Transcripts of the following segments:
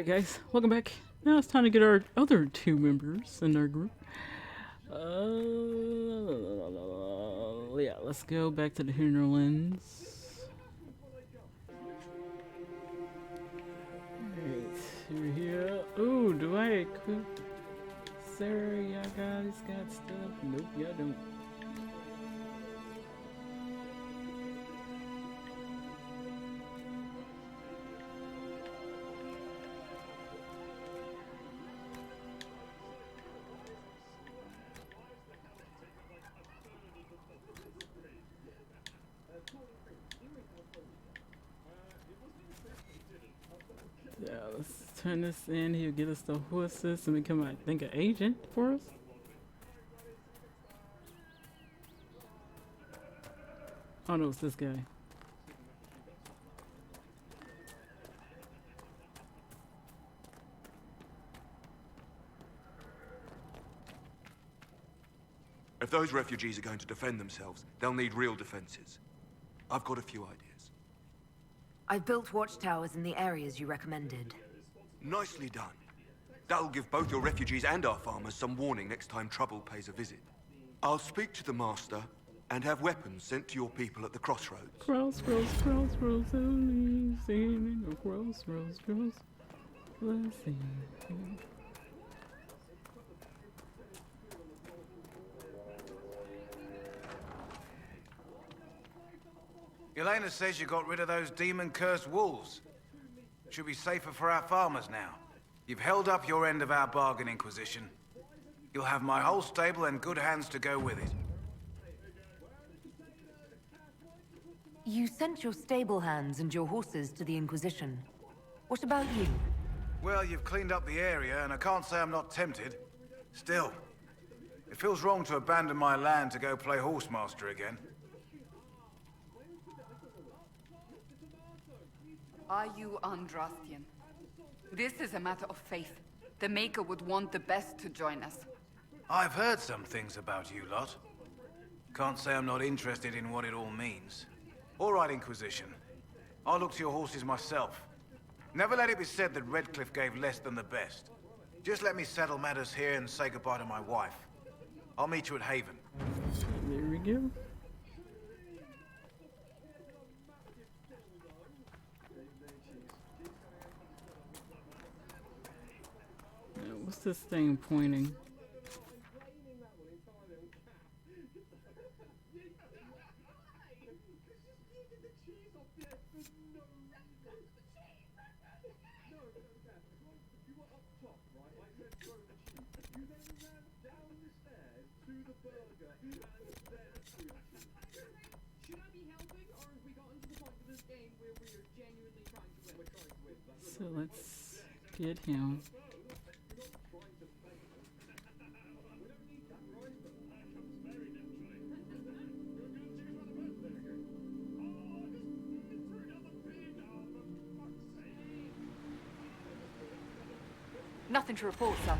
Alright guys, welcome back. Now it's time to get our other two members in our group. Yeah, let's go back to the Hinterlands. Alright, we're here. Ooh, do I equip Sarah? Y'all guys got stuff? Nope, y'all don't. Yeah, let's turn this in. He'll get us the horses and become, I think, an agent for us. Oh no, it's this guy. If those refugees are going to defend themselves, they'll need real defenses. I've got a few ideas. I've built watchtowers in the areas you recommended. Nicely done. That'll give both your refugees and our farmers some warning next time trouble pays a visit. I'll speak to the master and have weapons sent to your people at the crossroads. Crossroads, only singing a crossroads. Let's see. Elena says you got rid of those demon-cursed wolves. Should be safer for our farmers now. You've held up your end of our bargain, Inquisition. You'll have my whole stable and good hands to go with it. You sent your stable hands and your horses to the Inquisition. What about you? Well, you've cleaned up the area, and I can't say I'm not tempted. Still, it feels wrong to abandon my land to go play horsemaster again. Are you Andrastian? This is a matter of faith. The Maker would want the best to join us. I've heard some things about you lot. Can't say I'm not interested in what it all means. All right, Inquisition. I'll look to your horses myself. Never let it be said that Redcliffe gave less than the best. Just let me settle matters here and say goodbye to my wife. I'll meet you at Haven. There we go. Now, what's this thing pointing? So let's get him. Nothing to report, sir.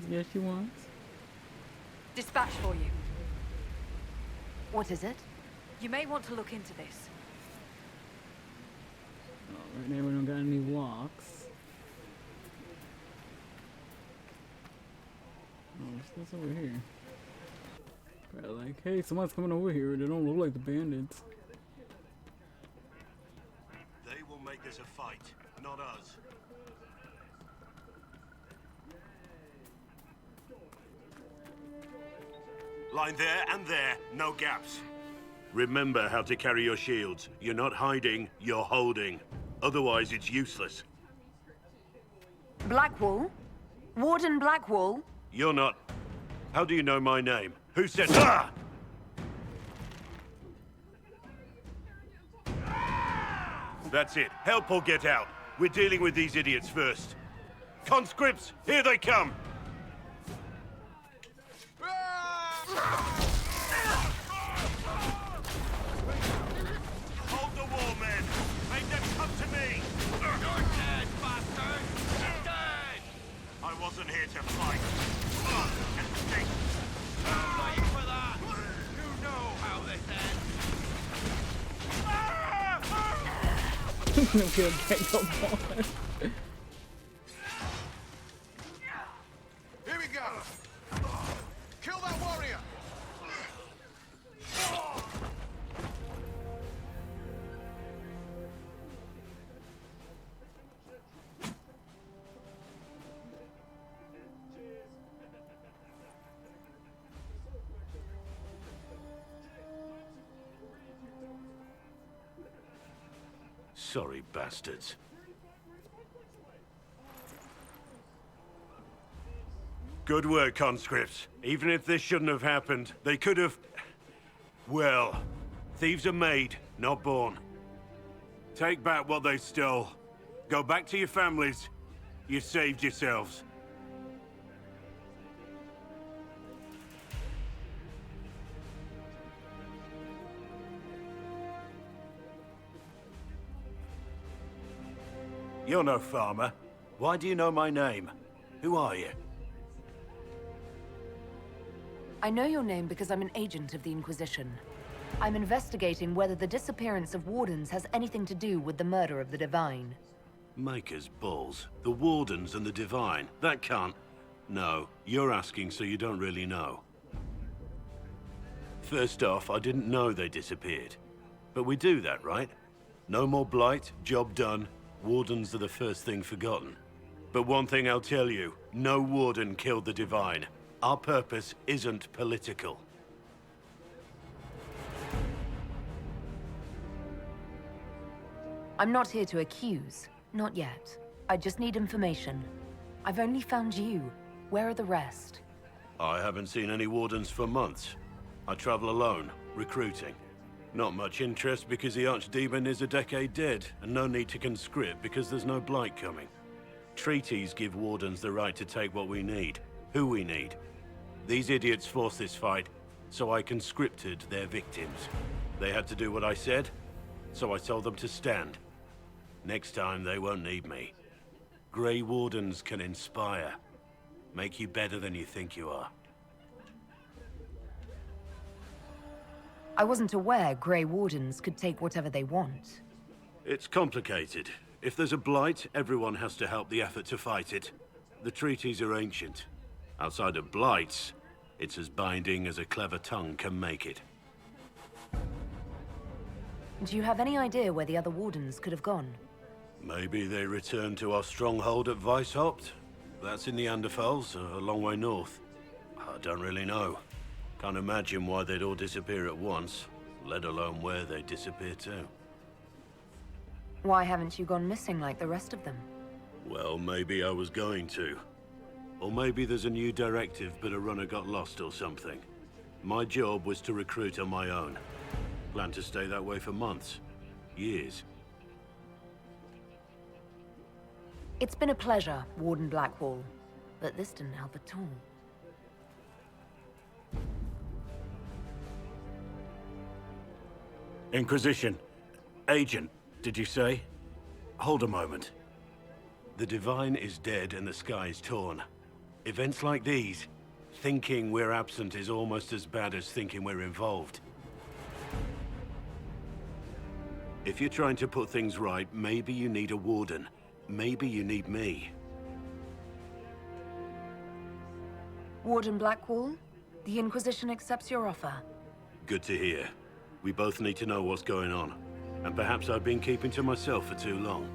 Yes, she wants. Dispatch for you. What is it? You may want to look into this. Oh, right now we don't got any walks. Oh, what's this over here? Probably like, hey, someone's coming over here. They don't look like the bandits. They will make this a fight, not us. Line there and there, no gaps. Remember how to carry your shields. You're not hiding, you're holding. Otherwise, it's useless. BlackWall? Warden BlackWall? You're not... How do you know my name? Who said... Ah! That's it. Help or get out. We're dealing with these idiots first. Conscripts, here they come! Hold the wall, men! Make them come to me! You're dead, bastard! You're dead! I wasn't here to fight. No kill Gecko Ball. Here we go! Kill that warrior! Sorry, bastards. Good work, conscripts. Even if this shouldn't have happened, they could have... Well, thieves are made, not born. Take back what they stole. Go back to your families. You saved yourselves. You're no farmer. Why do you know my name? Who are you? I know your name because I'm an agent of the Inquisition. I'm investigating whether the disappearance of Wardens has anything to do with the murder of the Divine. Maker's balls. The Wardens and the Divine. That can't... No, you're asking so you don't really know. First off, I didn't know they disappeared. But we do that, right? No more blight, job done. Wardens are the first thing forgotten. But one thing I'll tell you, no Warden killed the Divine. Our purpose isn't political. I'm not here to accuse. Not yet. I just need information. I've only found you. Where are the rest? I haven't seen any Wardens for months. I travel alone, recruiting. Not much interest because the Archdemon is a decade dead, and no need to conscript because there's no blight coming. Treaties give Wardens the right to take what we need, who we need. These idiots forced this fight, so I conscripted their victims. They had to do what I said, so I told them to stand. Next time they won't need me. Grey Wardens can inspire. Make you better than you think you are. I wasn't aware Grey Wardens could take whatever they want. It's complicated. If there's a blight, everyone has to help the effort to fight it. The treaties are ancient. Outside of blights, it's as binding as a clever tongue can make it. Do you have any idea where the other Wardens could have gone? Maybe they returned to our stronghold at Weishaupt? That's in the Anderfels, a long way north. I don't really know. Can't imagine why they'd all disappear at once, let alone where they'd disappear to. Why haven't you gone missing like the rest of them? Well, maybe I was going to. Or maybe there's a new directive, but a runner got lost or something. My job was to recruit on my own. Plan to stay that way for months. Years. It's been a pleasure, Warden BlackWall. But this didn't help at all. Inquisition. Agent, did you say? Hold a moment. The Divine is dead and the sky is torn. Events like these, thinking we're absent is almost as bad as thinking we're involved. If you're trying to put things right, maybe you need a Warden. Maybe you need me. Warden BlackWall, the Inquisition accepts your offer. Good to hear. We both need to know what's going on. And perhaps I've been keeping to myself for too long.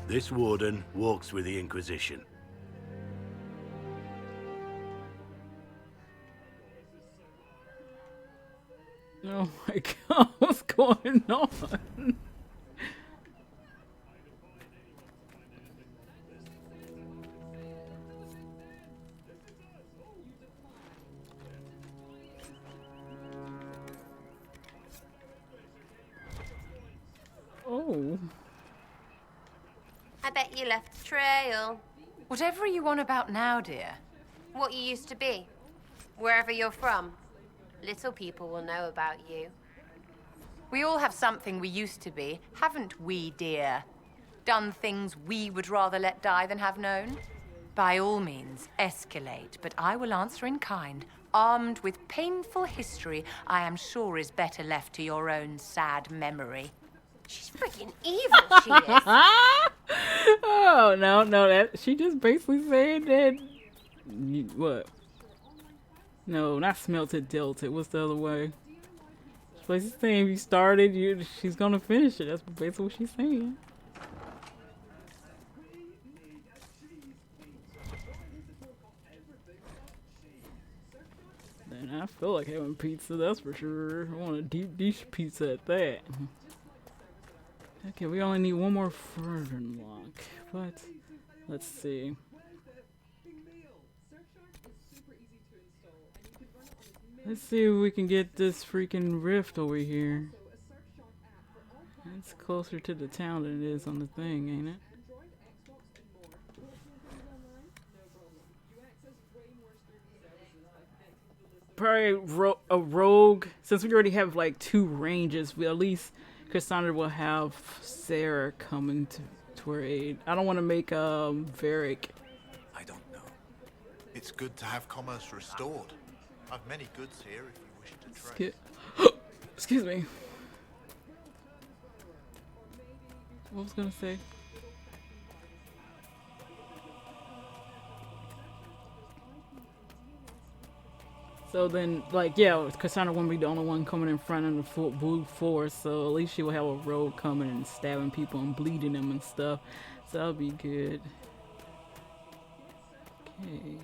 This Warden walks with the Inquisition. Oh my god, what's going on? Oh. I bet you left a trail. Whatever are you on about now, dear? What you used to be. Wherever you're from. Little people will know about you. We all have something we used to be, haven't we, dear? Done things we would rather let die than have known? By all means, escalate, but I will answer in kind, armed with painful history I am sure is better left to your own sad memory. She's freaking evil, she is. Oh, no, that she just basically said that. What? No, not smelted, dealt it. What's the other way? She's saying if you started, she's gonna finish it. That's basically what she's saying. And I feel like having pizza, that's for sure. I want a deep dish pizza at that. Okay, we only need one more further lock, but let's see. Let's see if we can get this freaking rift over here. It's closer to the town than it is on the thing, ain't it? Probably a rogue. Since we already have like 2 ranges, we at least Cassandra will have Sarah coming to her aid. I don't want to make Varric. I don't know. It's good to have commerce restored. I've many goods here if you wish to trade. Excuse me. What was I gonna say? So then, like, yeah, Cassandra wouldn't be the only one coming in front of the full blue force, so at least she will have a rogue coming and stabbing people and bleeding them and stuff. So that'll be good. Okay,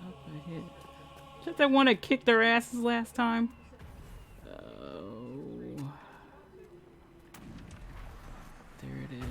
up ahead. Just that one that kicked their asses last time. Oh, there it is.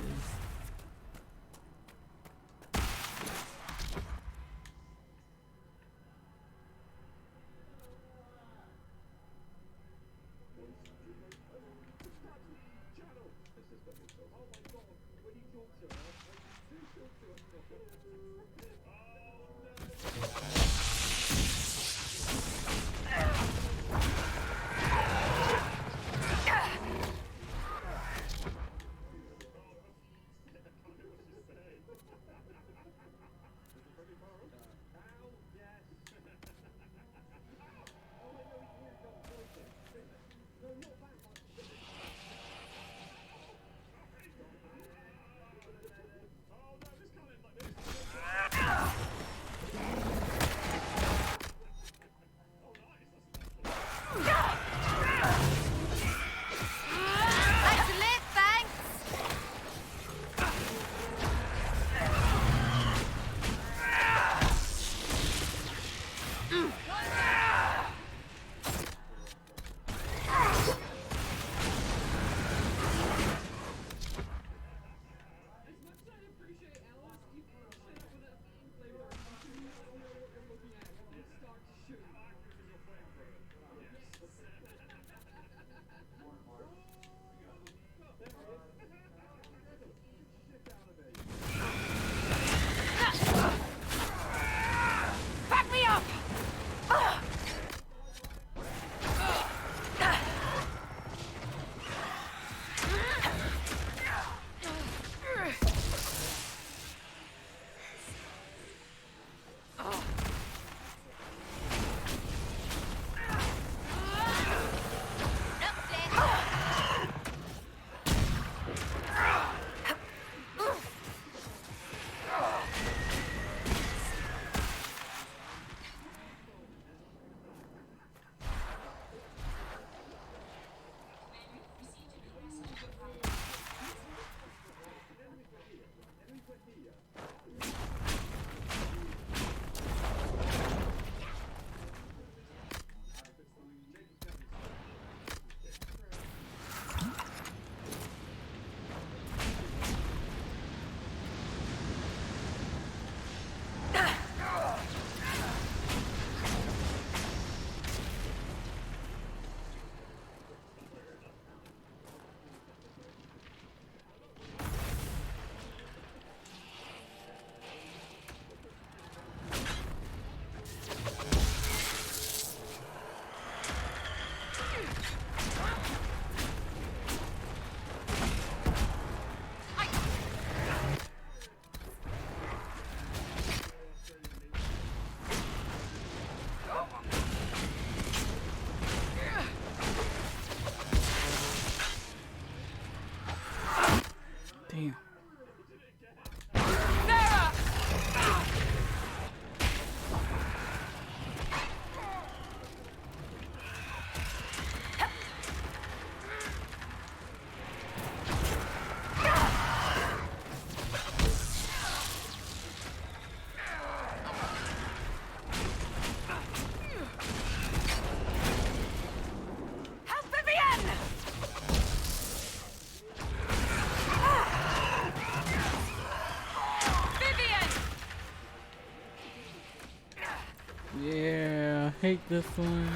Yeah, I hate this one.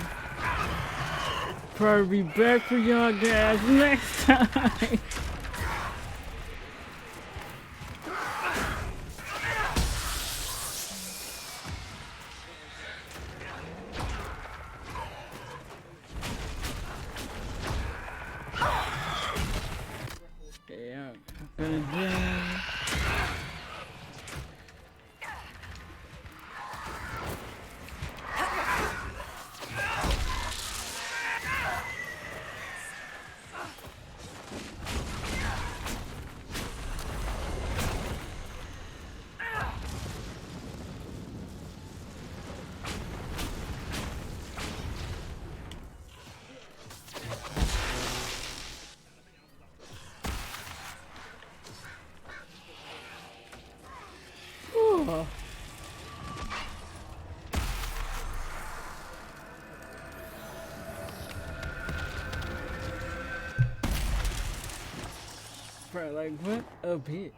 Probably be back for y'all guys next time. Yeah, I'm gonna do. Bro, like, what a bitch.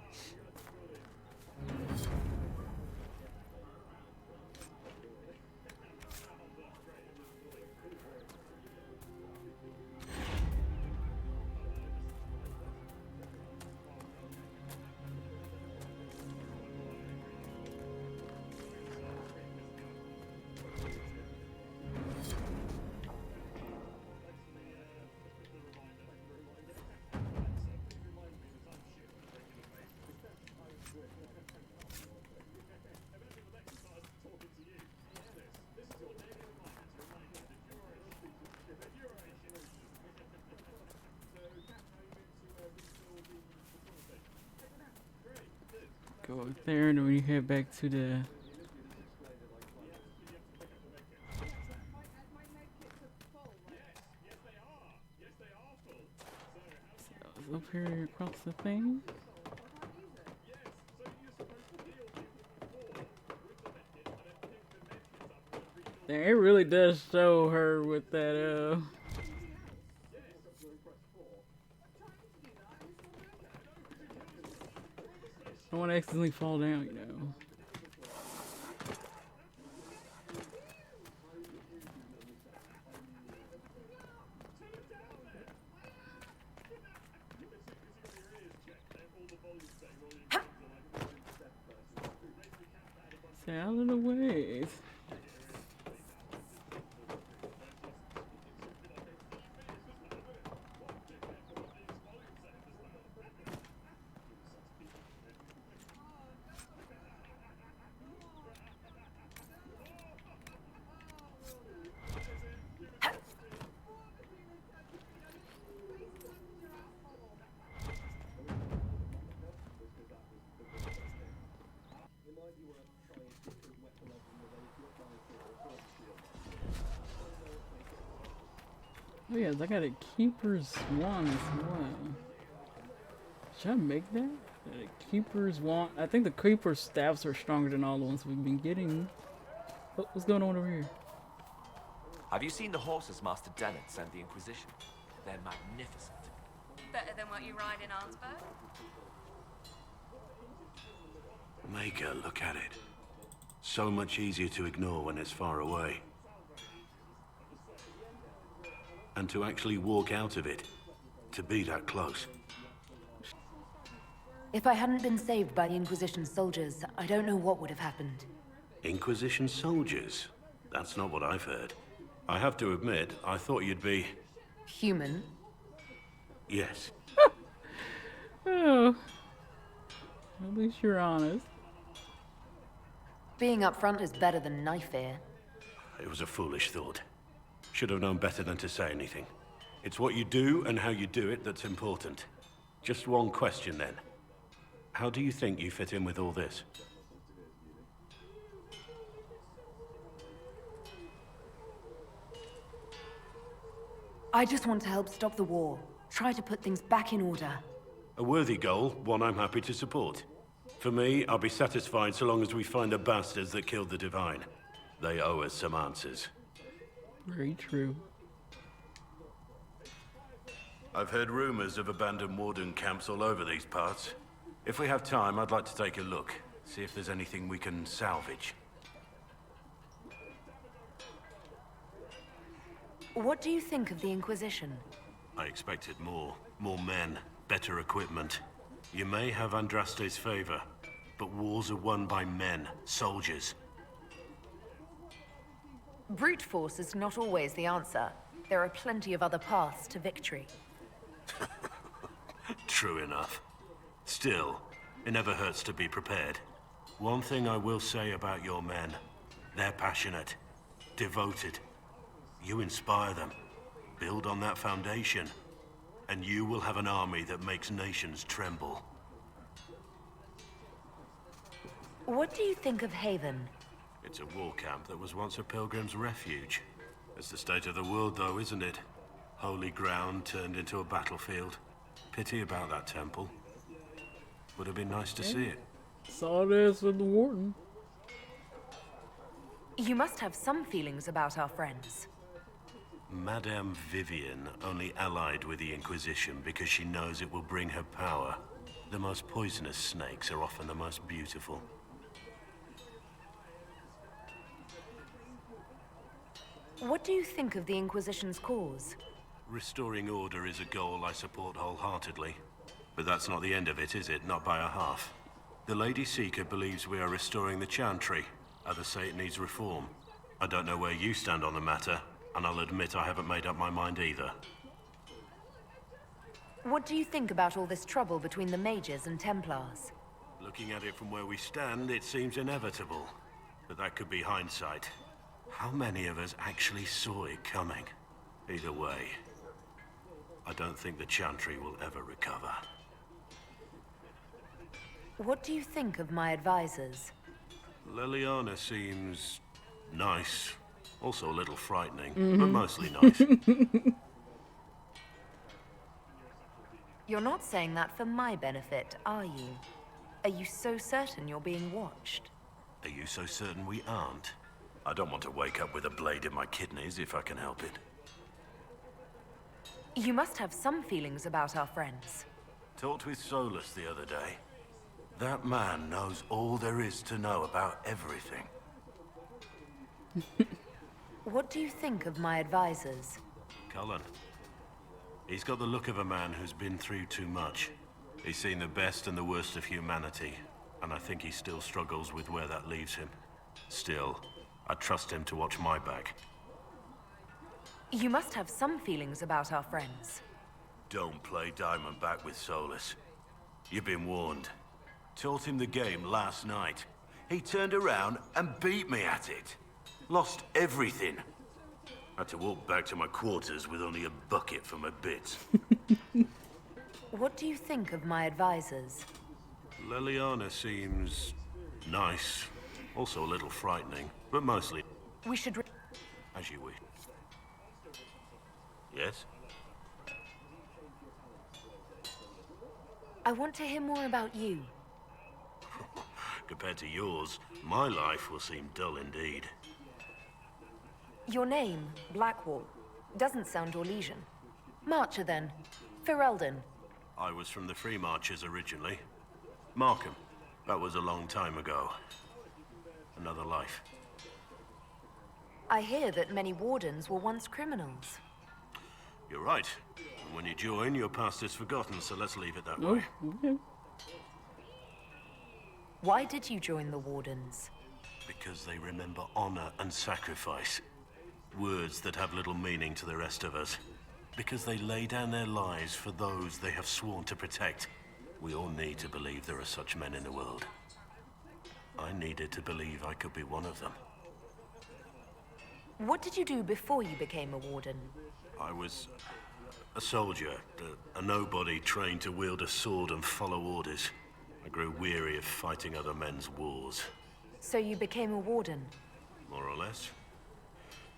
Go up there and then we head back to the so up here across the thing. Dang, it really does show her with that I don't want to accidentally fall down, you know. Stay out of the way. Oh yeah, I got a keeper's wand as well. Should I make that? A keeper's wand. I think the keeper's staffs are stronger than all the ones we've been getting. Oh, what's going on over here? Have you seen the horses Master Dennett sent the Inquisition? They're magnificent. Better than what you ride in Arnsberg? Maker, look at it. So much easier to ignore when it's far away. And to actually walk out of it, to be that close. If I hadn't been saved by the Inquisition soldiers, I don't know what would have happened. Inquisition soldiers? That's not what I've heard. I have to admit, I thought you'd be... Human? Yes. Oh. At least you're honest. Being up front is better than knife fear. It was a foolish thought. Should have known better than to say anything. It's what you do and how you do it that's important. Just one question then. How do you think you fit in with all this? I just want to help stop the war. Try to put things back in order. A worthy goal, one I'm happy to support. For me, I'll be satisfied so long as we find the bastards that killed the Divine. They owe us some answers. Very true. I've heard rumors of abandoned warden camps all over these parts. If we have time, I'd like to take a look. See if there's anything we can salvage. What do you think of the Inquisition? I expected more. More men, better equipment. You may have Andraste's favor, but wars are won by men, soldiers. Brute force is not always the answer. There are plenty of other paths to victory. True enough. Still, it never hurts to be prepared. One thing I will say about your men, they're passionate, devoted. You inspire them. Build on that foundation, and you will have an army that makes nations tremble. What do you think of Haven? It's a war camp that was once a pilgrim's refuge. It's the state of the world, though, isn't it? Holy ground turned into a battlefield. Pity about that temple. Would have been nice to see it. Saw this with the warden. You must have some feelings about our friends. Madame Vivian only allied with the Inquisition because she knows it will bring her power. The most poisonous snakes are often the most beautiful. What do you think of the Inquisition's cause? Restoring order is a goal I support wholeheartedly. But that's not the end of it, is it? Not by a half. The Lady Seeker believes we are restoring the Chantry. Others say it needs reform. I don't know where you stand on the matter, and I'll admit I haven't made up my mind either. What do you think about all this trouble between the Mages and Templars? Looking at it from where we stand, it seems inevitable. But that could be hindsight. How many of us actually saw it coming? Either way, I don't think the Chantry will ever recover. What do you think of my advisors? Leliana seems nice. Also a little frightening, but mostly nice. You're not saying that for my benefit, are you? Are you so certain you're being watched? Are you so certain we aren't? I don't want to wake up with a blade in my kidneys if I can help it. You must have some feelings about our friends. Talked with Solus the other day. That man knows all there is to know about everything. What do you think of my advisors? Cullen. He's got the look of a man who's been through too much. He's seen the best and the worst of humanity, and I think he still struggles with where that leaves him. Still, I trust him to watch my back. You must have some feelings about our friends. Don't play Diamondback with Solus. You've been warned. Taught him the game last night. He turned around and beat me at it. Lost everything. Had to walk back to my quarters with only a bucket for my bits. What do you think of my advisors? Leliana seems nice. Also a little frightening, but mostly... We should... As you wish. Yes? I want to hear more about you. Compared to yours, my life will seem dull indeed. Your name, BlackWall, doesn't sound Orlesian. Marcher, then. Ferelden. I was from the Free Marchers originally. Markham. That was a long time ago. Another life. I hear that many wardens were once criminals. You're right. And when you join, your past is forgotten, so let's leave it that way. Okay. Why did you join the Wardens? Because they remember honor and sacrifice. Words that have little meaning to the rest of us. Because they lay down their lives for those they have sworn to protect. We all need to believe there are such men in the world. I needed to believe I could be one of them. What did you do before you became a Warden? I was a soldier, a nobody trained to wield a sword and follow orders. I grew weary of fighting other men's wars. So you became a Warden? More or less.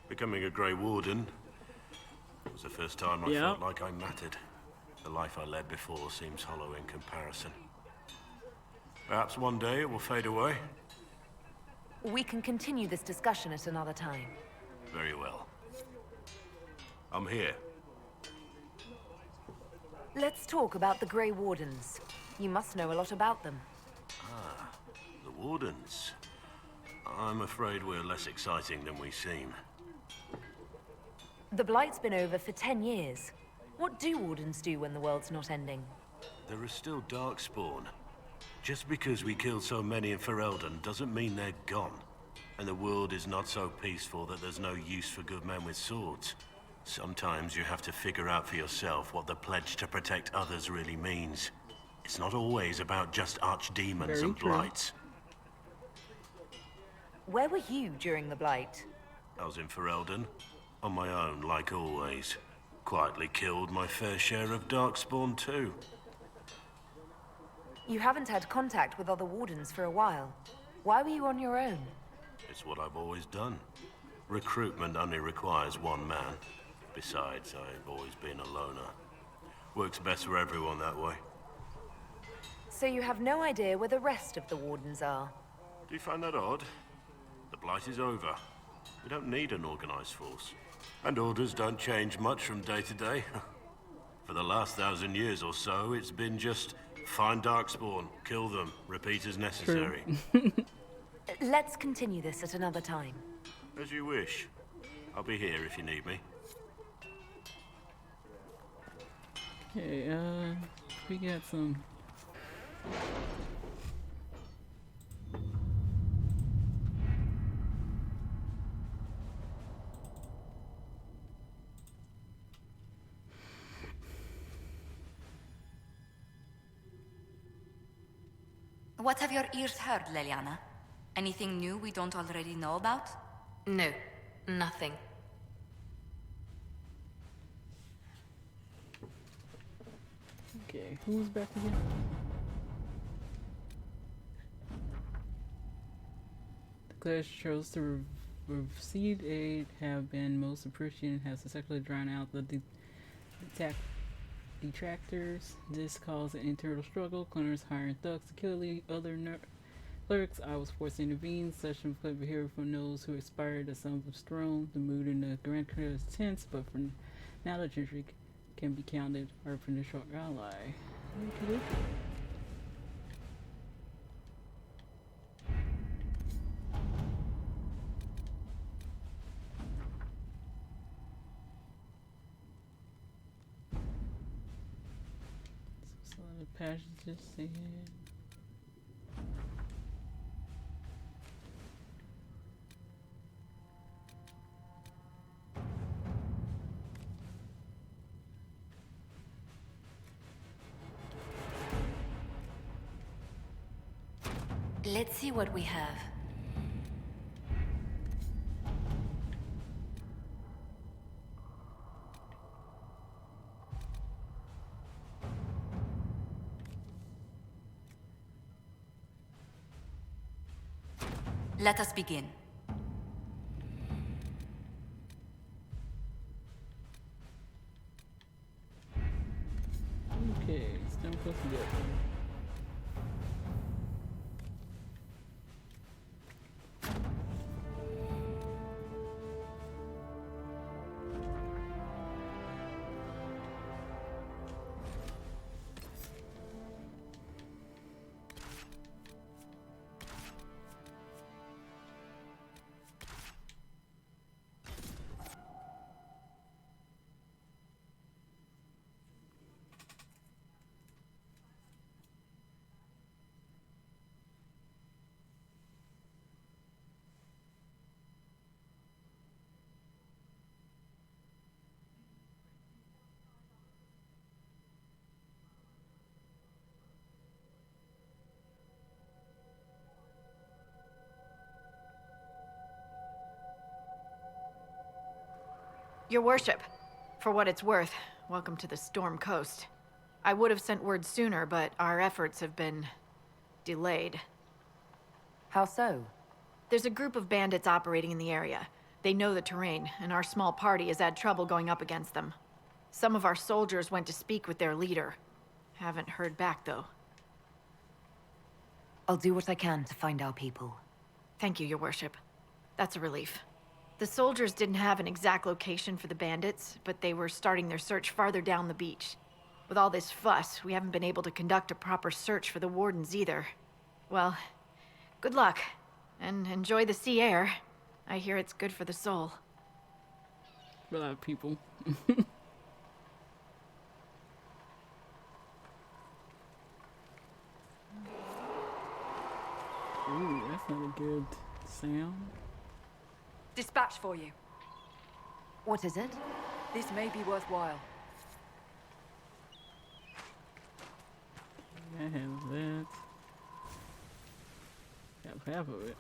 Becoming a Grey Warden was the first time I felt like I mattered. The life I led before seems hollow in comparison. Perhaps one day it will fade away. We can continue this discussion at another time. Very well. I'm here. Let's talk about the Grey Wardens. You must know a lot about them. Ah, the Wardens. I'm afraid we're less exciting than we seem. The Blight's been over for 10 years. What do Wardens do when the world's not ending? There are still Darkspawn. Just because we killed so many in Ferelden doesn't mean they're gone. And the world is not so peaceful that there's no use for good men with swords. Sometimes you have to figure out for yourself what the pledge to protect others really means. It's not always about just archdemons and blights. Where were you during the Blight? I was in Ferelden, on my own, like always. Quietly killed my fair share of Darkspawn too. You haven't had contact with other Wardens for a while. Why were you on your own? It's what I've always done. Recruitment only requires one man. Besides, I've always been a loner. Works best for everyone that way. So you have no idea where the rest of the Wardens are? Do you find that odd? The Blight is over. We don't need an organized force. And orders don't change much from day to day. For the last 1,000 years or so, it's been just find Darkspawn, kill them, repeat as necessary. Let's continue this at another time. As you wish. I'll be here if you need me. Okay, we got some. What have your ears heard, Leliana? Anything new we don't already know about? No, nothing. Okay, who's back again? The class chose to receive aid, have been most appreciated, has successfully drowned out the detractors. This caused an internal struggle. Cleaners hiring thugs to kill the other clerics. I was forced to intervene. Session of behavior from those who aspired to some of throne. The mood in the Grand Crystal is tense, but for now the Chantry can be counted our potential ally. Okay. Some of the passages they had. Let's see what we have. Let us begin. Okay, stand close together. Your worship, for what it's worth, welcome to the Storm Coast. I would have sent word sooner, but our efforts have been delayed. How so? There's a group of bandits operating in the area. They know the terrain, and our small party has had trouble going up against them. Some of our soldiers went to speak with their leader. Haven't heard back, though. I'll do what I can to find our people. Thank you, Your Worship. That's a relief. The soldiers didn't have an exact location for the bandits, but they were starting their search farther down the beach. With all this fuss, we haven't been able to conduct a proper search for the wardens either. Well, good luck, and enjoy the sea air. I hear it's good for the soul. a lot of people. Ooh, that's not a good sound. Dispatch for you. What is it? This may be worthwhile. I have that. Have half of it.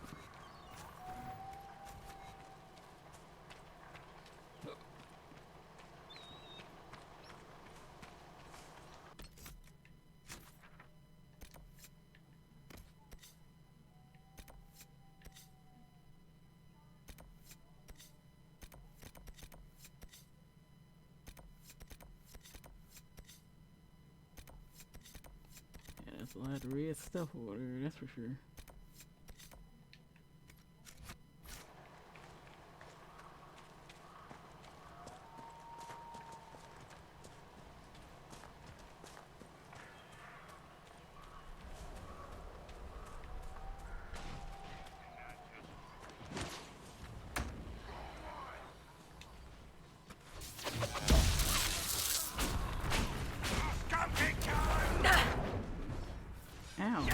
Yeah, that's a lot of red stuff over there, that's for sure. Ow.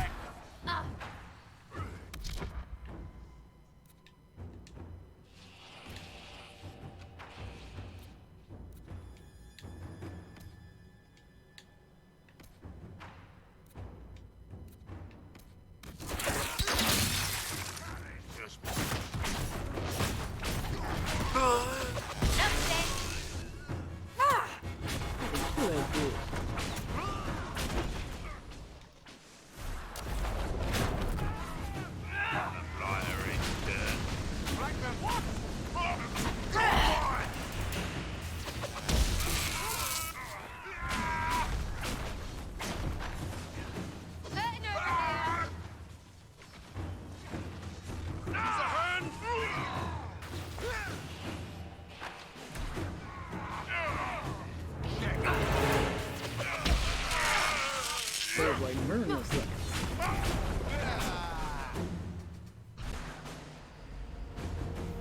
Like murder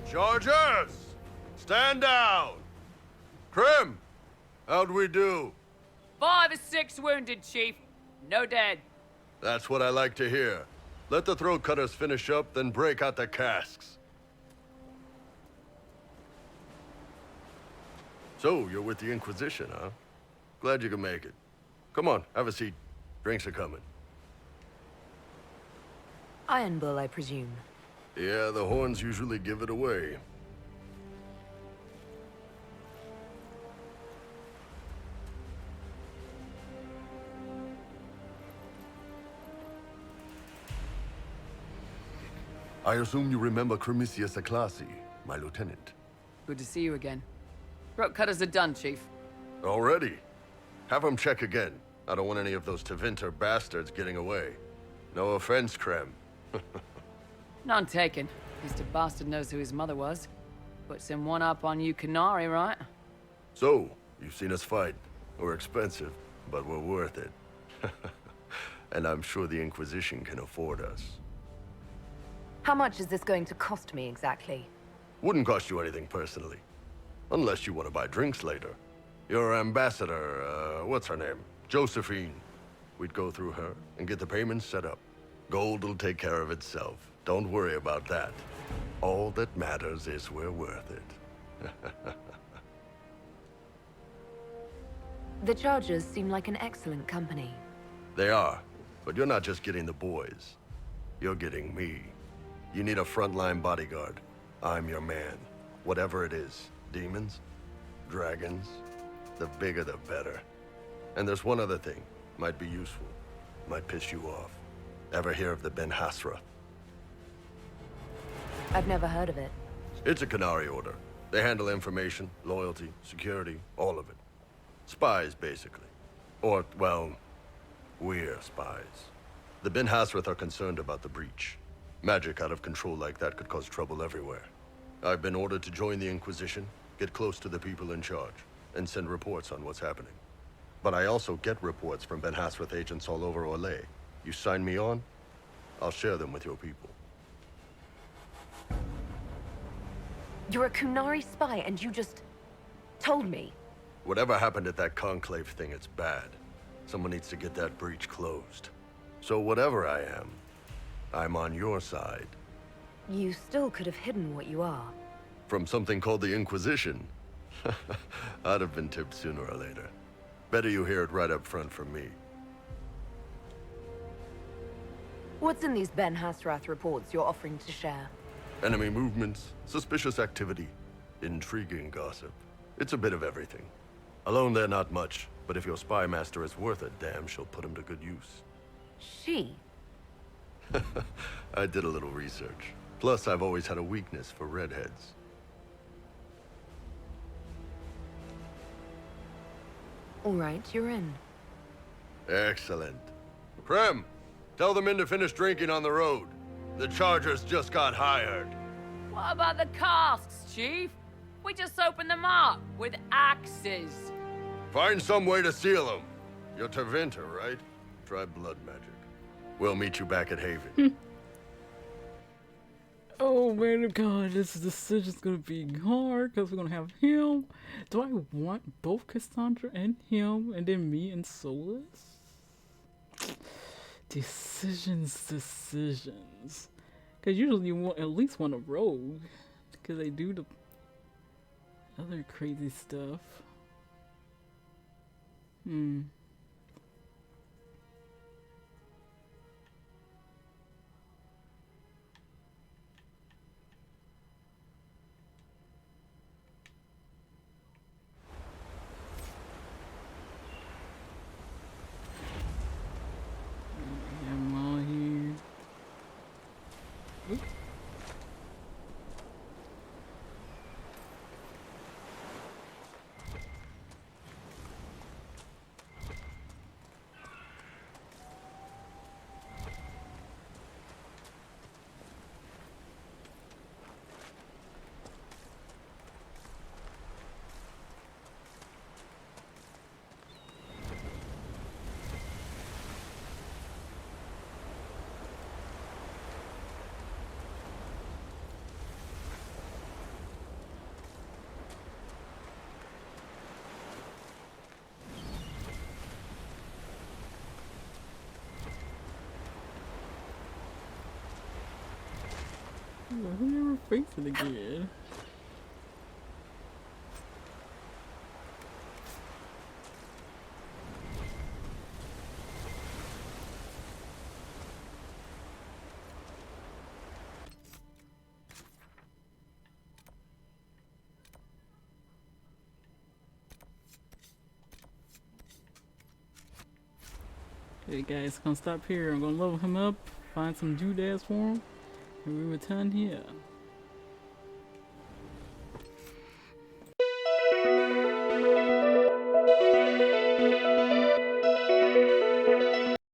Chargers! Stand down! Krim! How'd we do? 5 or 6 wounded, Chief. No dead. That's what I like to hear. Let the throat cutters finish up, then break out the casks. So, you're with the Inquisition, huh? Glad you could make it. Come on, have a seat. Drinks are coming. Iron Bull, I presume. Yeah, the horns usually give it away. I assume you remember Cremisius Aclasi, my lieutenant. Good to see you again. Throat cutters are done, Chief. Already? Have him check again. I don't want any of those Tevinter bastards getting away. No offense, Krem. None taken. At least a bastard knows who his mother was. Puts him one up on you Canary, right? So, you've seen us fight. We're expensive, but we're worth it. And I'm sure the Inquisition can afford us. How much is this going to cost me exactly? Wouldn't cost you anything personally. Unless you want to buy drinks later. Your ambassador, what's her name? Josephine. We'd go through her and get the payments set up. Gold will take care of itself. Don't worry about that. All that matters is we're worth it. The Chargers seem like an excellent company. They are, but you're not just getting the boys. You're getting me. You need a frontline bodyguard. I'm your man. Whatever it is. Demons? Dragons? The bigger the better. And there's one other thing. Might be useful. Might piss you off. Ever hear of the Ben Hasra? I've never heard of it. It's a Canary order. They handle information, loyalty, security, all of it. Spies, basically. Or, well, we're spies. The Ben Hasrath are concerned about the breach. Magic out of control like that could cause trouble everywhere. I've been ordered to join the Inquisition, get close to the people in charge, and send reports on what's happening. But I also get reports from Ben Hasrath agents all over Orlais. You sign me on, I'll share them with your people. You're a Kunari spy and you just told me. Whatever happened at that Conclave thing, it's bad. Someone needs to get that breach closed. So whatever I am, I'm on your side. You still could have hidden what you are. From something called the Inquisition. I'd have been tipped sooner or later. Better you hear it right up front from me. What's in these Ben Hasrath reports you're offering to share? Enemy movements, suspicious activity, intriguing gossip. It's a bit of everything. Alone they're not much, but if your spy master is worth a damn, she'll put him to good use. She? I did a little research. Plus, I've always had a weakness for redheads. All right, you're in. Excellent. Prem, tell the men to finish drinking on the road. The Chargers just got hired. What about the casks, Chief? We just opened them up with axes. Find some way to seal them. You're Tervinter, right? Try blood magic. We'll meet you back at Haven. Oh man, God, this decision's gonna be hard because we're gonna have him. Do I want both Cassandra and him, and then me and Solus? Decisions. Because usually you want at least want a rogue, because they do the other crazy stuff. I'm all here. Oops. Who never face it again? Okay guys, gonna stop here. I'm gonna level him up, find some doodads for him, and we return here.